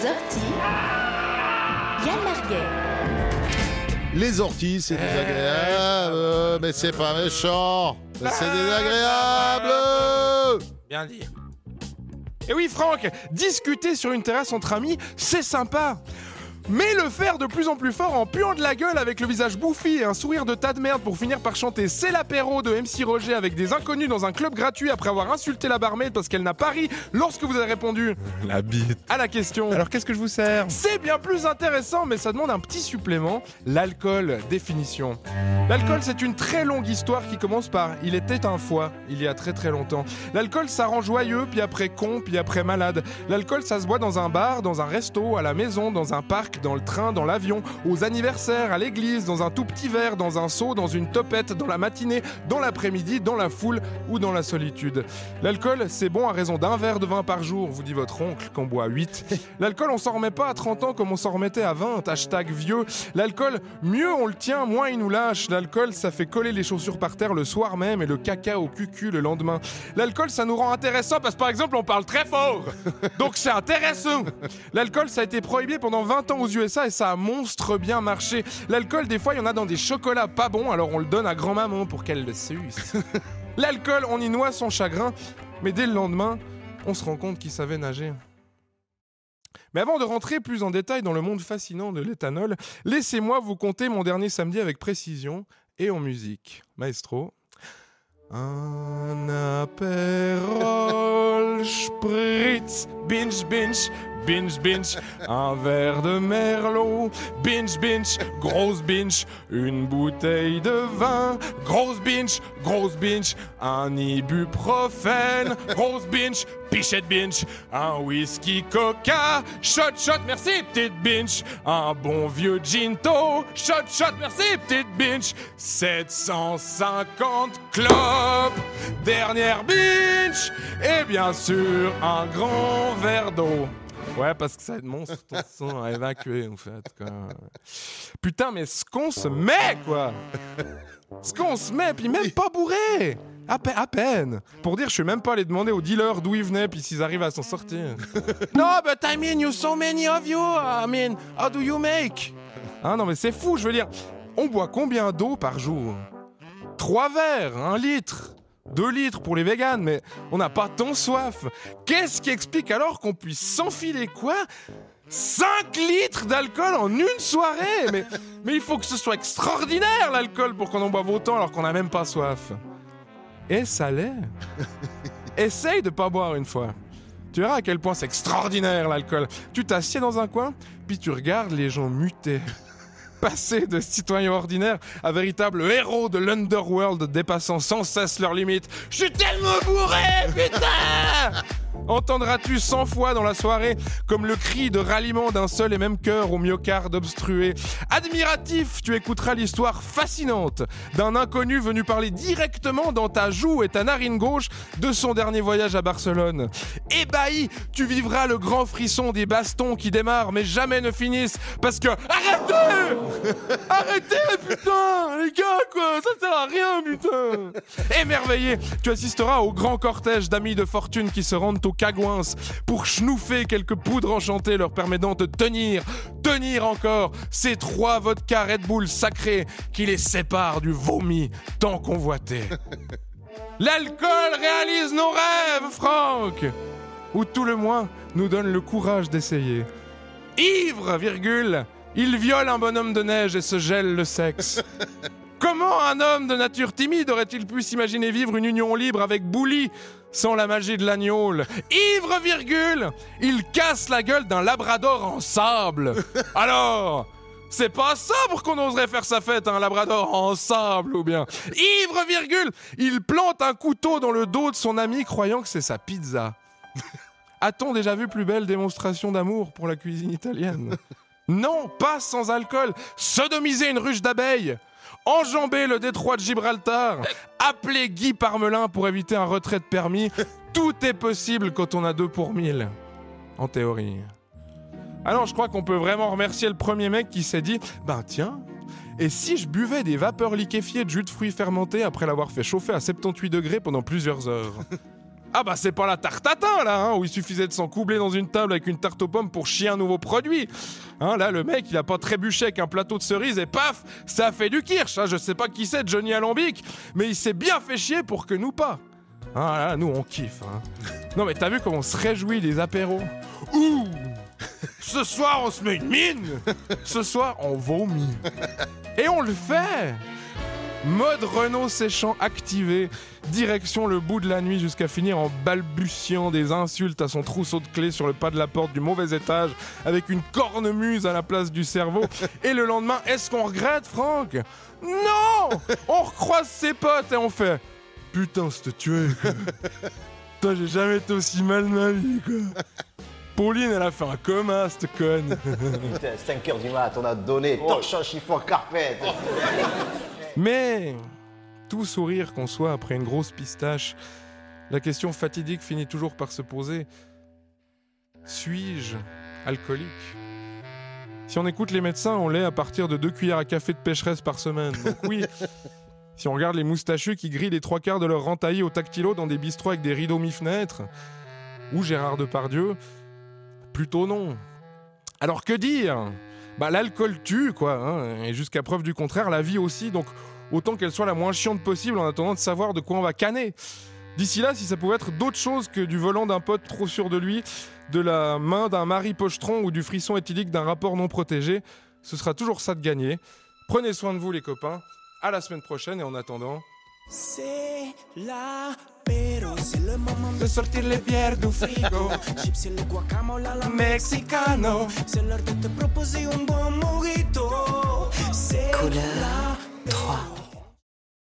orties, Yann Marguet. Les orties, c'est désagréable, mais c'est pas méchant. C'est désagréable. Bien dit. Et oui, Franck, discuter sur une terrasse entre amis, c'est sympa. Mais le faire de plus en plus fort en puant de la gueule avec le visage bouffi et un sourire de tas de merde pour finir par chanter C'est l'apéro de MC Roger avec des inconnus dans un club gratuit après avoir insulté la barmaid parce qu'elle n'a pas ri lorsque vous avez répondu La bite. à la question. Alors qu'est-ce que je vous sers? C'est bien plus intéressant, mais ça demande un petit supplément. L'alcool, définition. L'alcool, c'est une très longue histoire qui commence par « Il était un fois », il y a très très longtemps. L'alcool, ça rend joyeux, puis après con, puis après malade. L'alcool, ça se boit dans un bar, dans un resto, à la maison, dans un parc, dans le train, dans l'avion, aux anniversaires, à l'église, dans un tout petit verre, dans un seau, dans une topette, dans la matinée, dans l'après-midi, dans la foule ou dans la solitude. L'alcool, c'est bon à raison d'un verre de vin par jour, vous dit votre oncle, qu'on boit 8. L'alcool, on s'en remet pas à 30 ans comme on s'en remettait à 20, hashtag vieux. L'alcool, mieux on le tient, moins il nous lâche. L'alcool, ça fait coller les chaussures par terre le soir même et le caca au cucu le lendemain. L'alcool, ça nous rend intéressant parce que par exemple, on parle très fort. Donc c'est intéressant. L'alcool, ça a été prohibé pendant 20 ans aux USA et ça a monstre bien marché. L'alcool, des fois, il y en a dans des chocolats pas bons, alors on le donne à grand-maman pour qu'elle le suce. L'alcool, on y noie son chagrin, mais dès le lendemain, on se rend compte qu'il savait nager. Mais avant de rentrer plus en détail dans le monde fascinant de l'éthanol, laissez-moi vous conter mon dernier samedi avec précision et en musique. Maestro. Un apérole spritz, binge, binge, binge, binge. Un verre de merlot, binge, binge, grosse binge. Une bouteille de vin, grosse binge, grosse binge. Un ibuprofène, grosse binge, pichette binge. Un whisky coca, shot, shot, merci, petite binge. Un bon vieux ginto, shot, shot, merci, petite binge. 750 clopes, dernière binge. Et bien sûr, un grand verre d'eau. Ouais, parce que ça aide monstre ton sang à évacuer, en fait, quoi. Putain, mais ce qu'on se met, quoi. Ce qu'on se met, puis même pas bourré. À peine. Pour dire, je suis même pas allé demander aux dealers d'où ils venaient, puis s'ils arrivent à s'en sortir. No, but I mean, you so many of you. I mean, how do you make? Ah non, mais c'est fou, je veux dire. On boit combien d'eau par jour? 3 verres, 1 litre. 2 litres pour les véganes, mais on n'a pas tant soif. Qu'est-ce qui explique alors qu'on puisse s'enfiler quoi? 5 litres d'alcool en une soirée? Mais il faut que ce soit extraordinaire l'alcool pour qu'on en boive autant alors qu'on n'a même pas soif. Et ça l'est. Essaye de pas boire une fois. Tu verras à quel point c'est extraordinaire l'alcool. Tu t'assieds dans un coin, puis tu regardes les gens muter. Passer de citoyens ordinaires à véritables héros de l'underworld dépassant sans cesse leurs limites. Je suis tellement bourré, putain! Entendras-tu 100 fois dans la soirée comme le cri de ralliement d'un seul et même cœur au myocarde obstrué. Admiratif, tu écouteras l'histoire fascinante d'un inconnu venu parler directement dans ta joue et ta narine gauche de son dernier voyage à Barcelone. Ébahi, tu vivras le grand frisson des bastons qui démarrent mais jamais ne finissent parce que... Arrêtez! Arrêtez, putain! Les gars, quoi! Ça sert à rien, putain! Émerveillé, tu assisteras au grand cortège d'amis de fortune qui se rendent au Cagouins pour schnouffer quelques poudres enchantées leur permettant de tenir encore ces 3 vodka Red Bull sacrés qui les séparent du vomi tant convoité. L'alcool réalise nos rêves, Franck! Ou tout le moins nous donne le courage d'essayer. Ivre, virgule, il viole un bonhomme de neige et se gèle le sexe. Comment un homme de nature timide aurait-il pu s'imaginer vivre une union libre avec Bouli sans la magie de l'agneau? Ivre, virgule, il casse la gueule d'un labrador en sable. Alors, c'est pas sobre qu'on oserait faire sa fête, un labrador en sable ou bien. Ivre, virgule, il plante un couteau dans le dos de son ami croyant que c'est sa pizza. A-t-on déjà vu plus belle démonstration d'amour pour la cuisine italienne? Non, pas sans alcool. Sodomiser une ruche d'abeilles. Enjamber le détroit de Gibraltar, appeler Guy Parmelin pour éviter un retrait de permis, tout est possible quand on a 2 pour 1000. En théorie. Alors je crois qu'on peut vraiment remercier le premier mec qui s'est dit « Ben tiens, et si je buvais des vapeurs liquéfiées de jus de fruits fermentés après l'avoir fait chauffer à 78 degrés pendant plusieurs heures ?» Ah bah c'est pas la tarte tatin là, hein, où il suffisait de s'en coubler dans une table avec une tarte aux pommes pour chier un nouveau produit. Hein, là le mec il a pas trébuché avec un plateau de cerises et paf, ça a fait du kirsch. Hein, je sais pas qui c'est, Johnny Alambic, mais il s'est bien fait chier pour que nous pas. Ah là, nous on kiffe. Hein. Non mais t'as vu comment on se réjouit des apéros? Ouh, ce soir on se met une mine. Ce soir on vomit. Et on le fait. Mode Renault séchant activé, direction le bout de la nuit jusqu'à finir en balbutiant des insultes à son trousseau de clés sur le pas de la porte du mauvais étage avec une cornemuse à la place du cerveau. Et le lendemain, est-ce qu'on regrette, Franck? Non. On recroise ses potes et on fait « Putain, c'était tué, quoi. Putain, j'ai jamais été aussi mal de ma vie, quoi. » Pauline, elle a fait un coma, cette conne. Putain, 5h du mat, on a donné torchon, chiffon, carpette. Mais, tout sourire qu'on soit après une grosse pistache, la question fatidique finit toujours par se poser. Suis-je alcoolique? Si on écoute les médecins, on l'est à partir de 2 cuillères à café de pécheresse par semaine. Donc oui, si on regarde les moustachus qui grillent les 3/4 de leur rentaillis au tactilo dans des bistrots avec des rideaux mi-fenêtres, ou Gérard Depardieu, plutôt non. Alors que dire? Bah l'alcool tue, quoi, hein, et jusqu'à preuve du contraire, la vie aussi, donc autant qu'elle soit la moins chiante possible en attendant de savoir de quoi on va canner. D'ici là, si ça pouvait être d'autre chose que du volant d'un pote trop sûr de lui, de la main d'un mari pochetron ou du frisson éthylique d'un rapport non protégé, ce sera toujours ça de gagner. Prenez soin de vous les copains, à la semaine prochaine et en attendant... C'est l'apéro, c'est le moment de sortir les bières du frigo. Chips et le guacamole à la mexicano. C'est l'heure de te proposer un bon mojito. C'est Couleur 3.